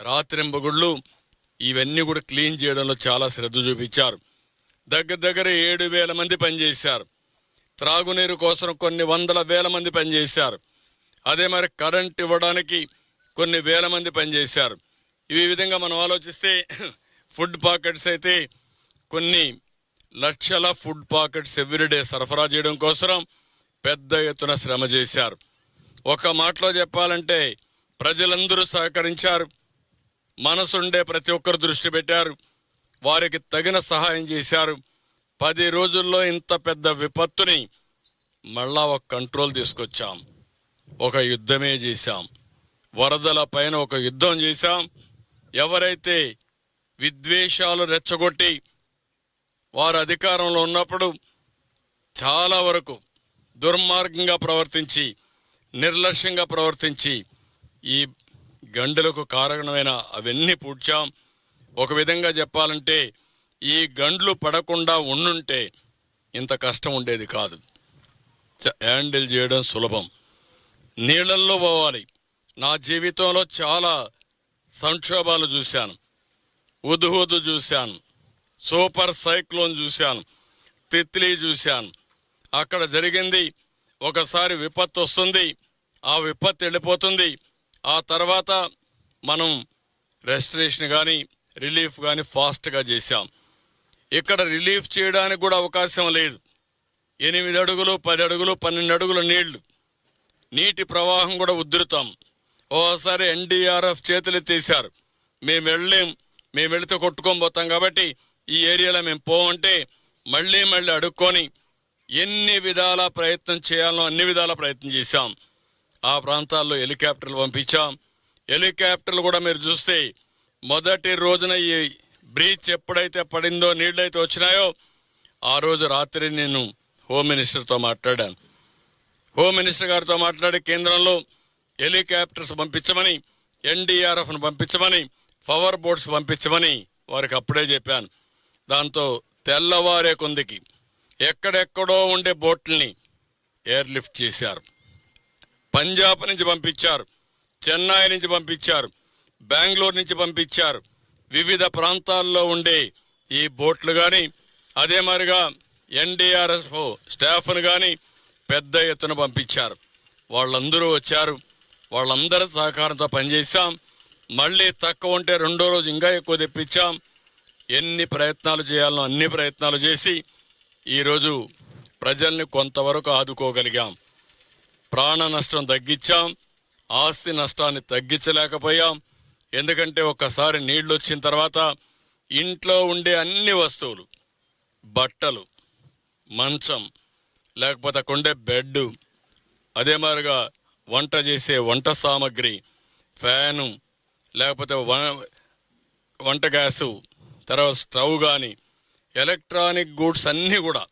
రాత్రింబగుళ్ళు ఇవన్నీ కూడా క్లీన్ చేయడంలో చాలా శ్రద్ధ చూపించారు. దగ్గర 7,000 మంది పనిచేశారు. త్రాగునీరు కోసం కొన్ని వందల వేల మంది పనిచేశారు. అదే మరి కరెంట్ ఇవ్వడానికి కొన్ని వేల మంది పనిచేశారు. ఈ విధంగా మనం ఆలోచిస్తే ఫుడ్ పాకెట్స్ అయితే కొన్ని లక్షల ఫుడ్ పాకెట్స్ ఎవ్రీడే సరఫరా చేయడం కోసం పెద్ద ఎత్తున శ్రమ చేశారు. ఒక మాటలో చెప్పాలంటే ప్రజలందరూ సహకరించారు. మనసుండే ప్రతి ఒక్కరు దృష్టి పెట్టారు. వారికి తగిన సహాయం చేశారు. 10 రోజుల్లో ఇంత పెద్ద విపత్తుని మళ్ళా ఒక కంట్రోల్ తీసుకొచ్చాం. ఒక యుద్ధమే చేశాం. వరదల పైన ఒక యుద్ధం చేశాం. ఎవరైతే విద్వేషాలు రెచ్చగొట్టి వారు అధికారంలో ఉన్నప్పుడు చాలా వరకు దుర్మార్గంగా ప్రవర్తించి నిర్లక్ష్యంగా ప్రవర్తించి ఈ గండులకు కారణమైన అవన్నీ పూడ్చాం. ఒక విధంగా చెప్పాలంటే ఈ గండ్లు పడకుండా ఉండుంటే ఇంత కష్టం ఉండేది కాదు. హ్యాండిల్ చేయడం సులభం. నీళ్ళల్లో పోవాలి. నా జీవితంలో చాలా సంక్షోభాలు చూశాను. ఉదుహుదు చూశాను, సూపర్ సైక్లోన్ చూశాను, తిత్లీ చూశాను. అక్కడ జరిగింది ఒకసారి విపత్తు వస్తుంది, ఆ విపత్తు వెళ్ళిపోతుంది. ఆ తర్వాత మనం రెస్టరేషన్ కానీ రిలీఫ్ కానీ ఫాస్ట్గా చేశాం. ఇక్కడ రిలీఫ్ చేయడానికి కూడా అవకాశం లేదు. 8 అడుగులు 10 అడుగులు 12 అడుగుల నీళ్లు, నీటి ప్రవాహం కూడా ఉధృతం. ఓసారి ఎన్డీఆర్ఎఫ్ చేతులెత్తేశారు. మేము వెళితే కొట్టుకొని పోతాం కాబట్టి ఈ ఏరియాలో మేము పోమంటే మళ్ళీ అడుక్కొని ఎన్ని విధాల ప్రయత్నం చేయాలో అన్ని విధాల ప్రయత్నం చేశాం. ఆ ప్రాంతాల్లో హెలికాప్టర్లు పంపించాం. హెలికాప్టర్లు కూడా మీరు చూస్తే మొదటి రోజున ఈ బ్రీచ్ ఎప్పుడైతే పడిందో నీళ్ళైతే వచ్చినాయో ఆ రోజు రాత్రి నేను హోమ్ మినిస్టర్తో మాట్లాడాను. హోమ్ మినిస్టర్ గారితో మాట్లాడి కేంద్రంలో హెలికాప్టర్స్ పంపించమని, ఎన్డీఆర్ఎఫ్ను పంపించమని, పవర్ బోట్స్ పంపించమని వారికి అప్పుడే చెప్పాను. దాంతో తెల్లవారే కొందికి ఎక్కడెక్కడో ఉండే బోట్లని ఎయిర్ లిఫ్ట్ చేశారు. పంజాబ్ నుంచి పంపించారు, చెన్నై నుంచి పంపించారు, బెంగళూరు నుంచి పంపించారు. వివిధ ప్రాంతాల్లో ఉండే ఈ బోట్లు కానీ అదే మరిగా ఎన్డీఆర్ఎఫ్ స్టాఫ్ను కానీ పెద్ద ఎత్తున పంపించారు. వాళ్ళందరూ వచ్చారు. వాళ్ళందరి సహకారంతో పనిచేశాం. మళ్ళీ తక్కువ ఉంటే రెండో రోజు ఇంకా ఎక్కువ తెప్పించాం. ఎన్ని ప్రయత్నాలు చేయాలనో అన్ని ప్రయత్నాలు చేసి ఈరోజు ప్రజల్ని కొంతవరకు ఆదుకోగలిగాం. ప్రాణ నష్టం తగ్గించాం, ఆస్తి నష్టాన్ని తగ్గించలేకపోయాం. ఎందుకంటే ఒక్కసారి నీళ్లు వచ్చిన తర్వాత ఇంట్లో ఉండే అన్ని వస్తువులు, బట్టలు, మంచం, లేకపోతే అక్కడ ఉండే బెడ్, అదే మాదిరిగా వంట చేసే వంట సామాగ్రి, ఫ్యాను, లేకపోతే వంట గ్యాసు, తర్వాత స్టవ్ కానీ ఎలక్ట్రానిక్ గూడ్స్ అన్నీ కూడా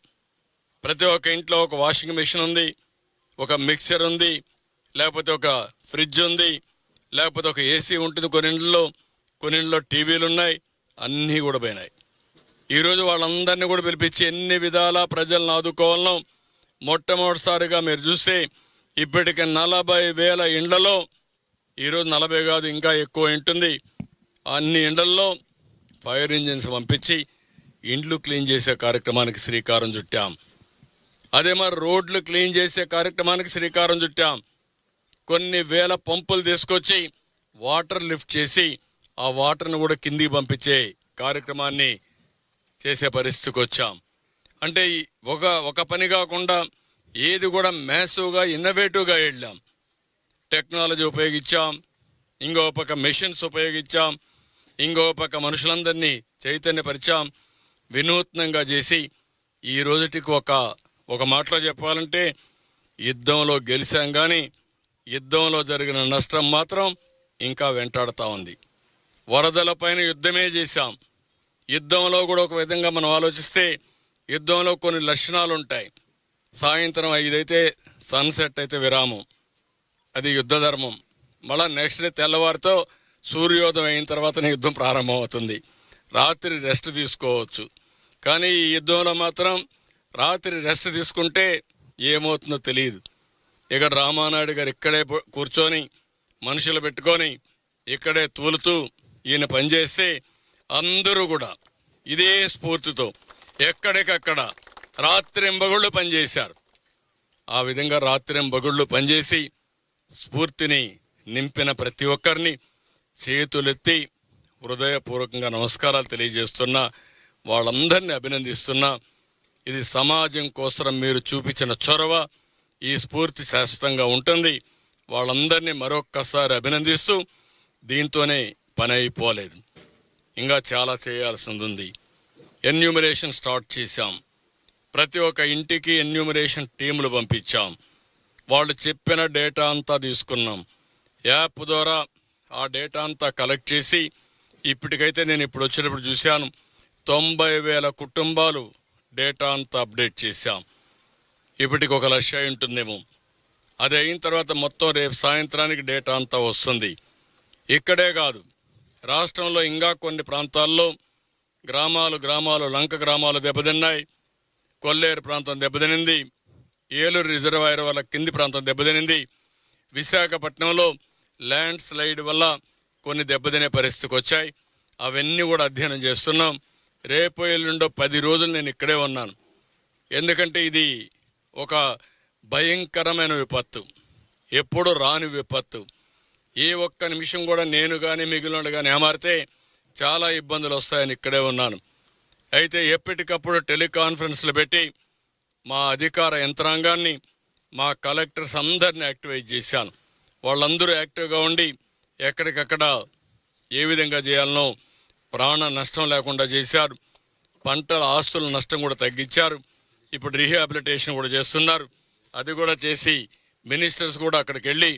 ప్రతి ఒక్క ఇంట్లో ఒక వాషింగ్ మెషిన్ ఉంది, ఒక మిక్సర్ ఉంది, లేకపోతే ఒక ఫ్రిడ్జ్ ఉంది, లేకపోతే ఒక ఏసీ ఉంటుంది. కొన్ని ఇంట్లో టీవీలు ఉన్నాయి. అన్నీ కూడా పోయినాయి. ఈరోజు వాళ్ళందరినీ కూడా పిలిపించి ఎన్ని విధాలా ప్రజలను ఆదుకోవాలనో మొట్టమొదటిసారిగా మీరు చూస్తే ఇప్పటికి 40,000 ఇండ్లలో, ఈరోజు 40 కాదు ఇంకా ఎక్కువ ఉంటుంది, అన్ని ఇండ్లలో ఫైర్ ఇంజిన్స్ పంపించి ఇండ్లు క్లీన్ చేసే కార్యక్రమానికి శ్రీకారం చుట్టాం. అదే మరి రోడ్లు క్లీన్ చేసే కార్యక్రమానికి శ్రీకారం చుట్టాం. కొన్ని వేల పంపులు తీసుకొచ్చి వాటర్ లిఫ్ట్ చేసి ఆ వాటర్ను కూడా కిందికి పంపించే కార్యక్రమాన్ని చేసే పరిస్థితికి వచ్చాం. అంటే ఒక పని కాకుండా ఏది కూడా మ్యాసివ్గా ఇన్నోవేటివ్గా వెళ్ళాం. టెక్నాలజీ ఉపయోగించాం, ఇంకో పక్క మెషిన్స్ ఉపయోగించాం, ఇంకో పక్క మనుషులందరినీ చైతన్యపరిచాం, వినూత్నంగా చేసి ఈ రోజుటికి ఒక మాటలో చెప్పాలంటే యుద్ధంలో గెలిచాం. కానీ యుద్ధంలో జరిగిన నష్టం మాత్రం ఇంకా వెంటాడుతూ ఉంది. వరదల పైన యుద్ధమే చేశాం. యుద్ధంలో కూడా ఒక విధంగా మనం ఆలోచిస్తే యుద్ధంలో కొన్ని లక్షణాలు ఉంటాయి. సాయంత్రం 5 అయితే సన్సెట్ అయితే విరామం, అది యుద్ధ ధర్మం. మళ్ళా నెక్స్ట్ డే తెల్లవారితో సూర్యోదయం అయిన తర్వాతనే యుద్ధం ప్రారంభం అవుతుంది. రాత్రి రెస్ట్ తీసుకోవచ్చు. కానీ ఈ యుద్ధంలో మాత్రం రాత్రి రెస్ట్ తీసుకుంటే ఏమవుతుందో తెలియదు. ఇక్కడ రామానాయుడు గారు ఇక్కడే కూర్చొని మనుషులు పెట్టుకొని ఇక్కడే తూలుతూ ఈయన పనిచేస్తే అందరూ కూడా ఇదే స్ఫూర్తితో ఎక్కడికక్కడ రాత్రింబగుళ్ళు పనిచేశారు. ఆ విధంగా రాత్రింబగుళ్ళు పనిచేసి స్ఫూర్తిని నింపిన ప్రతి ఒక్కరిని చేతులెత్తి హృదయపూర్వకంగా నమస్కారాలు తెలియజేస్తున్నా, వాళ్ళందరినీ అభినందిస్తున్నా. ఇది సమాజం కోసం మీరు చూపించిన చొరవ, ఈ స్ఫూర్తి శాశ్వతంగా ఉంటుంది. వాళ్ళందరినీ మరొక్కసారి అభినందిస్తూ, దీంతోనే పని అయిపోలేదు, ఇంకా చాలా చేయాల్సింది ఉంది. ఎన్యూమరేషన్ స్టార్ట్ చేశాం. ప్రతి ఒక్క ఇంటికి ఎన్యూమరేషన్ టీములు పంపించాం. వాళ్ళు చెప్పిన డేటా అంతా తీసుకున్నాం. యాప్ ద్వారా ఆ డేటా అంతా కలెక్ట్ చేసి ఇప్పటికైతే నేను ఇప్పుడు వచ్చినప్పుడు చూశాను 90,000 కుటుంబాలు డేటా అంతా అప్డేట్ చేశాం. ఇప్పటికి 1,00,000 ఉంటుందేమో. అది అయిన తర్వాత మొత్తం రేపు సాయంత్రానికి డేటా అంతా వస్తుంది. ఇక్కడే కాదు, రాష్ట్రంలో ఇంకా కొన్ని ప్రాంతాల్లో గ్రామాలు లంక గ్రామాలు దెబ్బతిన్నాయి. కొల్లేరు ప్రాంతం దెబ్బతినింది. ఏలూరు రిజర్వాయర్ వల్ల కింది ప్రాంతం దెబ్బతినింది. విశాఖపట్నంలో ల్యాండ్ స్లైడ్ వల్ల కొన్ని దెబ్బతినే పరిస్థితికి వచ్చాయి. అవన్నీ కూడా అధ్యయనం చేస్తున్నాం. రేపు ఎల్లుండో 10 రోజులు నేను ఇక్కడే ఉన్నాను. ఎందుకంటే ఇది ఒక భయంకరమైన విపత్తు, ఎప్పుడు రాని విపత్తు. ఏ ఒక్క నిమిషం కూడా నేను కానీ మిగిలిన కానీ ఏమారితే చాలా ఇబ్బందులు వస్తాయని ఇక్కడే ఉన్నాను. అయితే ఎప్పటికప్పుడు టెలికాన్ఫరెన్స్లు పెట్టి మా అధికార యంత్రాంగాన్ని, మా కలెక్టర్స్ అందరినీ యాక్టివేట్ చేశాను. వాళ్ళందరూ యాక్టివ్గా ఉండి ఎక్కడికక్కడ ఏ విధంగా చేయాలనో ప్రాణ నష్టం లేకుండా చేశారు. పంటల ఆస్తుల నష్టం కూడా తగ్గించారు. ఇప్పుడు రీహాబిలిటేషన్ కూడా చేస్తున్నారు. అది కూడా చేసి మినిస్టర్స్ కూడా అక్కడికి వెళ్ళి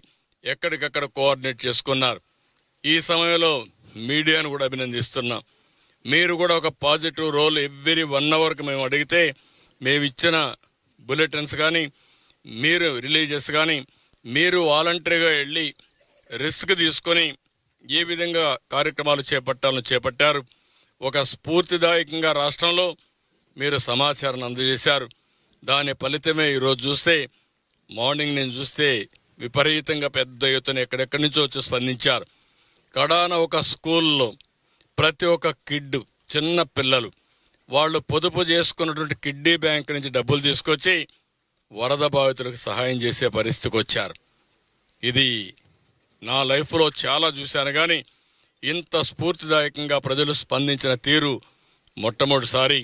ఎక్కడికక్కడ కోఆర్డినేట్ చేసుకున్నారు. ఈ సమయంలో మీడియాను కూడా అభినందిస్తున్నాం. మీరు కూడా ఒక పాజిటివ్ రోల్ ఎవ్రీ 1 అవర్కి మేము అడిగితే మేము ఇచ్చిన బులెటిన్స్ కానీ, మీరు రిలీజెస్ కానీ, మీరు వాలంటరీగా వెళ్ళి రిస్క్ తీసుకొని ఏ విధంగా కార్యక్రమాలు చేపట్టాలని చేపట్టారు. ఒక స్ఫూర్తిదాయకంగా రాష్ట్రంలో మీరు సమాచారాన్ని అందజేశారు. దాని ఫలితమే ఈరోజు చూస్తే, మార్నింగ్ నేను చూస్తే విపరీతంగా పెద్ద ఎత్తున ఎక్కడెక్కడి నుంచో వచ్చి స్పందించారు. కడాన ఒక స్కూల్లో ప్రతి ఒక్క కిడ్, చిన్న పిల్లలు, వాళ్ళు పొదుపు చేసుకున్నటువంటి కిడ్నీ బ్యాంక్ నుంచి డబ్బులు తీసుకొచ్చి వరద బాధితులకు సహాయం చేసే పరిస్థితికి వచ్చారు. ఇది నా లైఫ్లో చాలా చూశాను, కానీ ఇంత స్ఫూర్తిదాయకంగా ప్రజలు స్పందించిన తీరు మొట్టమొదటిసారి.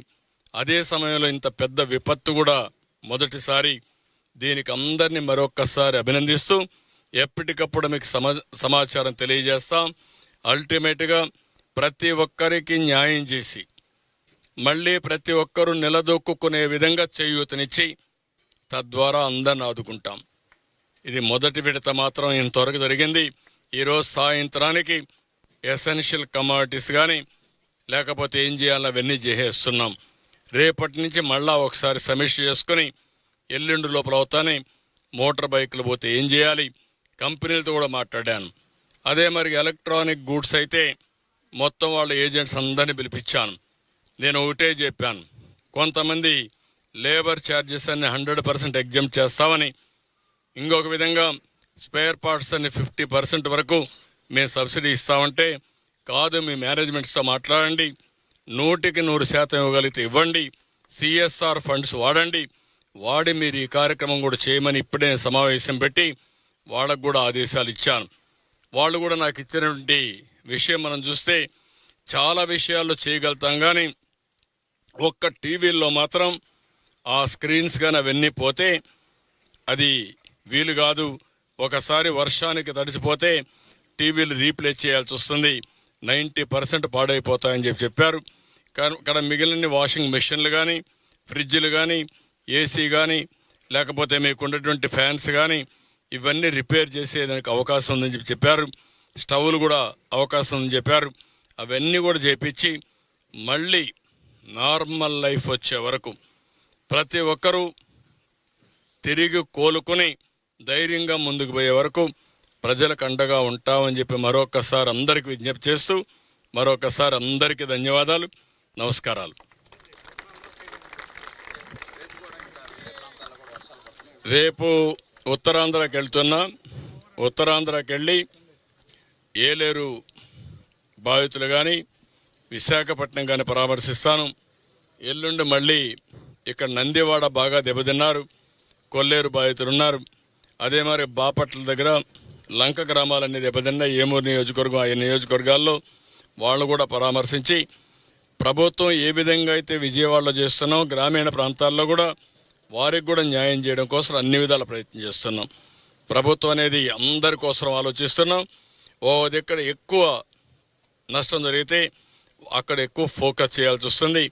అదే సమయంలో ఇంత పెద్ద విపత్తు కూడా మొదటిసారి. దీనికి అందరినీ మరొక్కసారి అభినందిస్తూ ఎప్పటికప్పుడు మీకు సమాచారం తెలియజేస్తాం. అల్టిమేట్గా ప్రతి ఒక్కరికి న్యాయం చేసి మళ్ళీ ప్రతి ఒక్కరూ నిలదొక్కునే విధంగా చేయూతనిచ్చి తద్వారా అందరిని ఆదుకుంటాం. ఇది మొదటి విడత మాత్రం ఇంతవరకు జరిగింది. ఈరోజు సాయంత్రానికి ఎసెన్షియల్ కమాడిటీస్ కానీ లేకపోతే ఏం చేయాలో అవన్నీ చేసేస్తున్నాం. రేపటి నుంచి మళ్ళా ఒకసారి సమీక్ష చేసుకుని ఎల్లుండి లోపల అవుతానే మోటార్ బైకులు పోతే ఏం చేయాలి, కంపెనీలతో కూడా మాట్లాడాను. అదే మరి ఎలక్ట్రానిక్ గూడ్స్ అయితే మొత్తం వాళ్ళ ఏజెంట్స్ అందరినీ పిలిపించాను. నేను ఒకటే చెప్పాను, కొంతమంది లేబర్ ఛార్జెస్ అన్ని 100% ఎగ్జామ్ చేస్తామని, ఇంకొక విధంగా స్పేర్ పార్ట్స్ అన్ని 50% వరకు మేము సబ్సిడీ ఇస్తామంటే, కాదు మీ మేనేజ్మెంట్స్తో మాట్లాడండి, 100% ఇవ్వగలిగితే ఇవ్వండి, CSR ఫండ్స్ వాడి మీరు ఈ కార్యక్రమం కూడా చేయమని ఇప్పుడే సమావేశం పెట్టి వాళ్ళకు కూడా ఆదేశాలు ఇచ్చాను. వాళ్ళు కూడా నాకు ఇచ్చినటువంటి విషయం మనం చూస్తే చాలా విషయాల్లో చేయగలుగుతాం, కానీ ఒక్క టీవీల్లో మాత్రం ఆ స్క్రీన్స్ కానీ అవన్నీ పోతే అది వీలు కాదు. ఒకసారి వర్షానికి తడిసిపోతే టీవీలు రీప్లేస్ చేయాల్సి వస్తుంది, 90% పాడైపోతాయని చెప్పారు. ఇక్కడ మిగిలిన వాషింగ్ మెషిన్లు కానీ, ఫ్రిడ్జ్లు కానీ, ఏసీ కానీ, లేకపోతే మీకు ఉన్నటువంటి ఫ్యాన్స్ కానీ ఇవన్నీ రిపేర్ చేసేదానికి అవకాశం ఉందని చెప్పారు. స్టవ్లు కూడా అవకాశం ఉందని చెప్పారు. అవన్నీ కూడా చేపించి మళ్ళీ నార్మల్ లైఫ్ వచ్చే వరకు ప్రతి ఒక్కరూ తిరిగి కోలుకొని ధైర్యంగా ముందుకు పోయే వరకు ప్రజలకు అండగా ఉంటామని చెప్పి మరొకసారి అందరికీ విజ్ఞప్తి చేస్తూ మరొకసారి అందరికీ ధన్యవాదాలు, నమస్కారాలు. రేపు ఉత్తరాంధ్రకి వెళ్తున్నా. ఉత్తరాంధ్రకి వెళ్ళి ఏలేరు బాధితులు కానీ విశాఖపట్నం కానీ పరామర్శిస్తాను. ఎల్లుండి మళ్ళీ ఇక్కడ నందివాడ బాగా దెబ్బతిన్నారు, కొల్లేరు బాధితులు ఉన్నారు. అదే మరి బాపట్ల దగ్గర లంక గ్రామాలన్నీ దెబ్బతిన్నాయి. ఏమూరు నియోజకవర్గం, ఆ నియోజకవర్గాల్లో వాళ్ళు కూడా పరామర్శించి ప్రభుత్వం ఏ విధంగా అయితే విజయవాడలో చేస్తున్నాం, గ్రామీణ ప్రాంతాల్లో కూడా వారికి కూడా న్యాయం చేయడం కోసం అన్ని విధాల ప్రయత్నం చేస్తున్నాం. ప్రభుత్వం అనేది అందరి కోసం ఆలోచిస్తున్నాం. ఓ దగ్గర ఎక్కువ నష్టం జరిగితే అక్కడ ఎక్కువ ఫోకస్ చేయాల్సి వస్తుంది.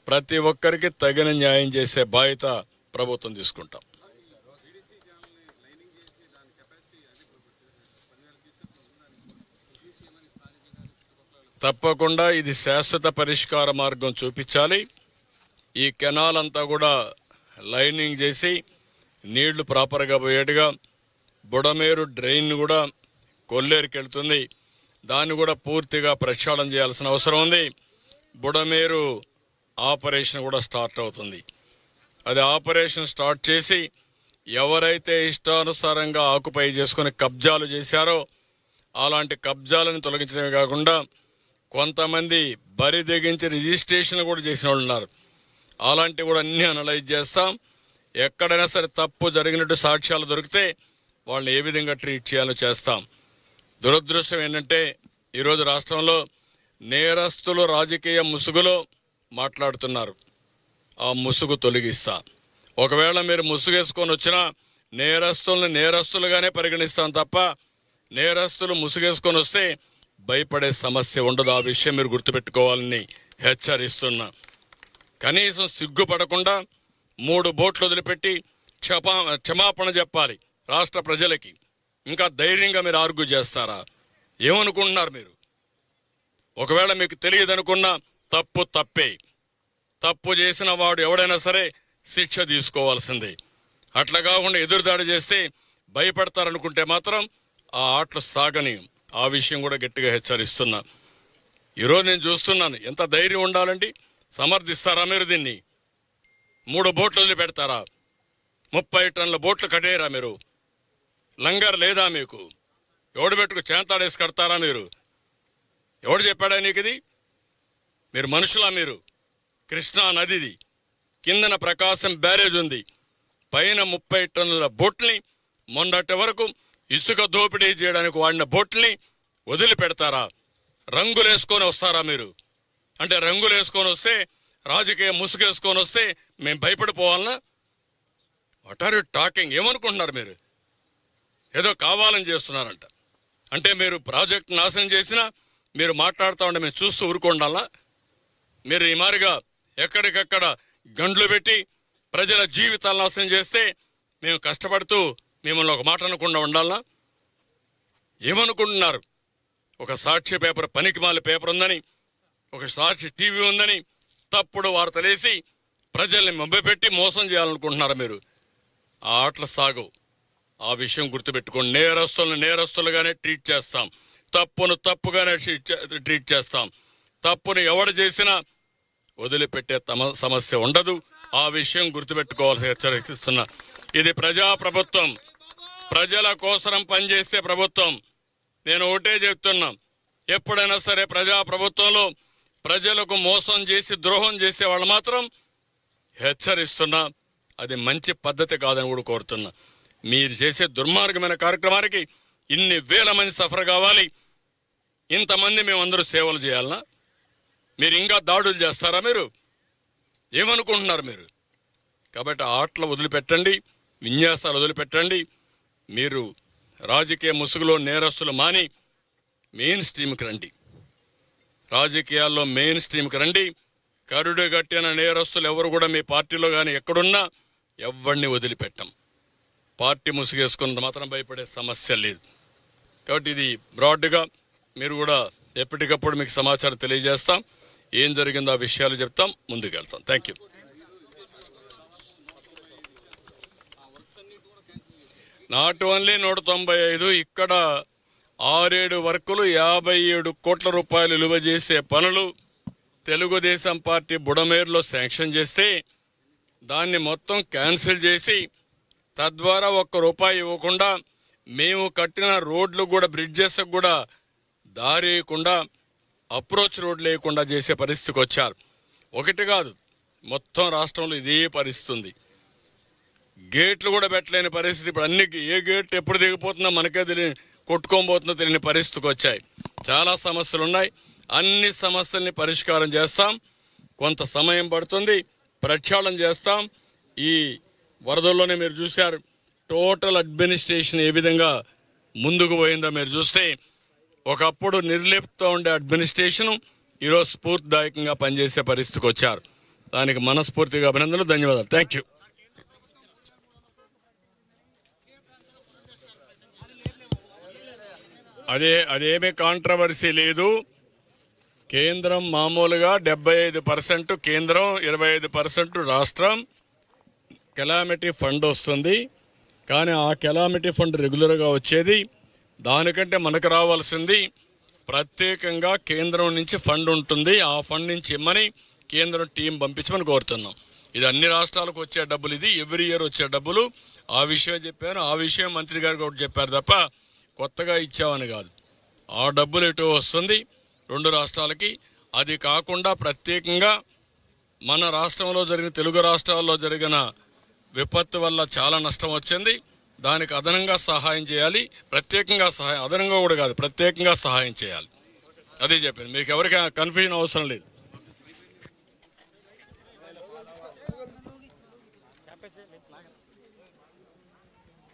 ప్రతి ఒక్కరికి తగిన న్యాయం చేసే బాధ్యత ప్రభుత్వం తీసుకుంటాం. తప్పకుండా ఇది శాశ్వత పరిష్కార మార్గం చూపించాలి. ఈ కెనాల్ అంతా కూడా లైనింగ్ చేసి నీళ్లు ప్రాపర్గా పోయేట్టుగా, బుడమేరు డ్రైన్ కూడా కొల్లేరుకి వెళ్తుంది, దాన్ని కూడా పూర్తిగా ప్రక్షాళన చేయాల్సిన అవసరం ఉంది. బుడమేరు ఆపరేషన్ కూడా స్టార్ట్ అవుతుంది. అది ఆపరేషన్ స్టార్ట్ చేసి ఎవరైతే ఇష్టానుసారంగా ఆక్యుపై చేసుకుని కబ్జాలు చేశారో అలాంటి కబ్జాలను తొలగించడమే కాకుండా కొంతమంది బరి తెగించి రిజిస్ట్రేషన్ కూడా చేసిన వాళ్ళు ఉన్నారు. అలాంటివి కూడా అన్ని అనలైజ్ చేస్తాం. ఎక్కడైనా సరే తప్పు జరిగినట్టు సాక్ష్యాలు దొరికితే వాళ్ళని ఏ విధంగా ట్రీట్ చేయాలో చేస్తాం. దురదృష్టం ఏంటంటే ఈరోజు రాష్ట్రంలో నేరస్తులు రాజకీయ ముసుగులో మాట్లాడుతున్నారు. ఆ ముసుగు తొలగిస్తా. ఒకవేళ మీరు ముసుగేసుకొని వచ్చినా నేరస్తుల్ని నేరస్తులుగానే పరిగణిస్తాం తప్ప నేరస్తులు ముసుగేసుకొని వస్తే భయపడే సమస్య ఉండదు. ఆ విషయం మీరు గుర్తుపెట్టుకోవాలని హెచ్చరిస్తున్నా. కనీసం సిగ్గుపడకుండా 3 బోట్లు వదిలిపెట్టి క్షమాపణ చెప్పాలి రాష్ట్ర ప్రజలకి. ఇంకా ధైర్యంగా మీరు ఆర్గ్యూ చేస్తారా? ఏమనుకుంటున్నారు మీరు? ఒకవేళ మీకు తెలియదనుకున్నా తప్పు తప్పే. తప్పు చేసిన వాడు ఎవడైనా సరే శిక్ష తీసుకోవాల్సిందే. అట్లా కాకుండా ఎదురుదాడి చేస్తే భయపడతారనుకుంటే మాత్రం ఆ ఆటలు సాగని. ఆ విషయం కూడా గట్టిగా హెచ్చరిస్తున్నా. ఈరోజు నేను చూస్తున్నాను, ఎంత ధైర్యం ఉండాలండి. సమర్థిస్తారా మీరు దీన్ని? 3 బోట్లు వదిలిపెడతారా? 30 టన్నుల బోట్లు కట్టేయరా మీరు? లంగర్ లేదా మీకు? ఎవడు పెట్టుకు చేంతాడేసి కడతారా మీరు? ఎవడు చెప్పాడా నీకు ఇది? మీరు మనుషులా? మీరు కృష్ణా నదిది కిందన ప్రకాశం బ్యారేజ్ ఉంది, పైన 30 టన్నుల బోట్ని మొన్నటి వరకు ఇసుక దోపిడీ చేయడానికి వాడిన బోట్ని వదిలిపెడతారా? రంగులేసుకొని వస్తారా మీరు? అంటే రంగులేసుకొని వస్తే, రాజకీయ ముసుగేసుకొని వస్తే మేము భయపడిపోవాలనా? What are you talking? ఏమనుకుంటున్నారు మీరు? ఏదో కావాలని చేస్తున్నారంట. అంటే మీరు ప్రాజెక్ట్ నాశనం చేసినా మీరు మాట్లాడుతూ ఉంటే మేము చూస్తూ ఊరుకోండాలా? మీరు ఈ మారిగా ఎక్కడికక్కడ గండ్లు పెట్టి ప్రజల జీవితాలు నాశనం చేస్తే మేము కష్టపడుతూ మిమ్మల్ని ఒక మాట అనకుండా ఉండాలా? ఏమనుకుంటున్నారు? ఒక సాక్షి పేపర్, పనికిమాల పేపర్ ఉందని, ఒక సాక్షి టీవీ ఉందని తప్పుడు వార్తలేసి ప్రజల్ని మభ్యపెట్టి మోసం చేయాలనుకుంటున్నారు మీరు. ఆ ఆటలు సాగు. ఆ విషయం గుర్తుపెట్టుకోండి. నేరస్తులను నేరస్తులుగానే ట్రీట్ చేస్తాం, తప్పును తప్పుగానే ట్రీట్ చేస్తాం. తప్పును ఎవడు చేసినా వదిలిపెట్టే సమస్య ఉండదు. ఆ విషయం గుర్తుపెట్టుకోవాల్సి హెచ్చరిస్తున్నా. ఇది ప్రజాప్రభుత్వం, ప్రజల కోసం పనిచేసే ప్రభుత్వం. నేను ఒకటే చెప్తున్నా, ఎప్పుడైనా సరే ప్రజాప్రభుత్వంలో ప్రజలకు మోసం చేసి ద్రోహం చేసే వాళ్ళు మాత్రం హెచ్చరిస్తున్నా, అది మంచి పద్ధతి కాదని కూడా కోరుతున్నా. మీరు చేసే దుర్మార్గమైన కార్యక్రమానికి ఇన్ని వేల మంది సఫర్ కావాలి, ఇంతమంది మేమందరూ సేవలు చేయాలనా? మీరు ఇంకా దాడులు చేస్తారా? మీరు ఏమనుకుంటున్నారు మీరు? కాబట్టి ఆటలు వదిలిపెట్టండి, విన్యాసాలు వదిలిపెట్టండి. మీరు రాజకీయ ముసుగులో నేరస్తులు మాని మెయిన్ స్ట్రీమ్కి రండి. రాజకీయాల్లో మెయిన్ స్ట్రీమ్కి రండి. కరుడు గట్టిన నేరస్తులు ఎవరు కూడా మీ పార్టీలో కానీ ఎక్కడున్నా ఎవరిని వదిలిపెట్టం. పార్టీ ముసుగేసుకున్నంత మాత్రం భయపడే సమస్య లేదు. కాబట్టి ఇది బ్రాడ్గా మీరు కూడా ఎప్పటికప్పుడు మీకు సమాచారం తెలియజేస్తాం. ఏం జరిగిందో ఆ విషయాలు చెప్తాం, ముందుకు వెళ్తాం. Thank you. నాట్ ఓన్లీ 195, ఇక్కడ 6-7 వర్కులు 57 కోట్ల రూపాయలు విలువ చేసే పనులు తెలుగుదేశం పార్టీ బుడమేరులో శాంక్షన్ చేస్తే దాన్ని మొత్తం క్యాన్సిల్ చేసి తద్వారా 1 రూపాయి ఇవ్వకుండా మేము కట్టిన రోడ్లు కూడా, బ్రిడ్జెస్ కూడా దారి లేకుండా అప్రోచ్ రోడ్ లేకుండా చేసే పరిస్థితికి వచ్చారు. ఒకటి కాదు, మొత్తం రాష్ట్రంలో ఇదే పరిస్థితి ఉంది. గేట్లు కూడా పెట్టలేని పరిస్థితి. ఇప్పుడు అన్ని ఏ గేట్ ఎప్పుడు దిగిపోతుందో మనకే తెలియని, కొట్టుకోబోతుందో తెలియని పరిస్థితికి వచ్చాయి. చాలా సమస్యలు ఉన్నాయి. అన్ని సమస్యల్ని పరిష్కారం చేస్తాం. కొంత సమయం పడుతుంది, ప్రక్షాళన చేస్తాం. ఈ వరదల్లోనే మీరు చూశారు టోటల్ అడ్మినిస్ట్రేషన్ ఏ విధంగా ముందుకు పోయిందో మీరు చూస్తే, ఒకప్పుడు నిర్లిప్తో ఉండే అడ్మినిస్ట్రేషన్ ఈరోజు స్ఫూర్తిదాయకంగా పనిచేసే పరిస్థితికి వచ్చారు. దానికి మనస్ఫూర్తిగా అభినందనలు, ధన్యవాదాలు. Thank you. అదేమీ కాంట్రవర్సీ లేదు. కేంద్రం మామూలుగా 75% కేంద్రం, 25% రాష్ట్రం కెలామిటీ ఫండ్ వస్తుంది. కానీ ఆ కెలామిటీ ఫండ్ రెగ్యులర్గా వచ్చేది. దానికంటే మనకు రావాల్సింది ప్రత్యేకంగా కేంద్రం నుంచి ఫండ్ ఉంటుంది. ఆ ఫండ్ నుంచి ఇమ్మని కేంద్రం టీం పంపించమని కోరుతున్నాం. ఇది అన్ని రాష్ట్రాలకు వచ్చే డబ్బులు, ఇది ఎవ్రీ ఇయర్ వచ్చే డబ్బులు. ఆ విషయం చెప్పాను, ఆ విషయం మంత్రి గారు కూడా చెప్పారు తప్ప కొత్తగా ఇచ్చామని కాదు. ఆ డబ్బులు ఎటో వస్తుంది 2 రాష్ట్రాలకి. అది కాకుండా ప్రత్యేకంగా మన రాష్ట్రంలో జరిగిన, తెలుగు రాష్ట్రాల్లో జరిగిన విపత్తు వల్ల చాలా నష్టం వచ్చింది. దానికి అదనంగా సహాయం చేయాలి. ప్రత్యేకంగా సహాయం, అదనంగా కూడా కాదు, ప్రత్యేకంగా సహాయం చేయాలి. అదే చెప్పింది. మీకు ఎవరికి కన్ఫ్యూజన్ అవసరం లేదు.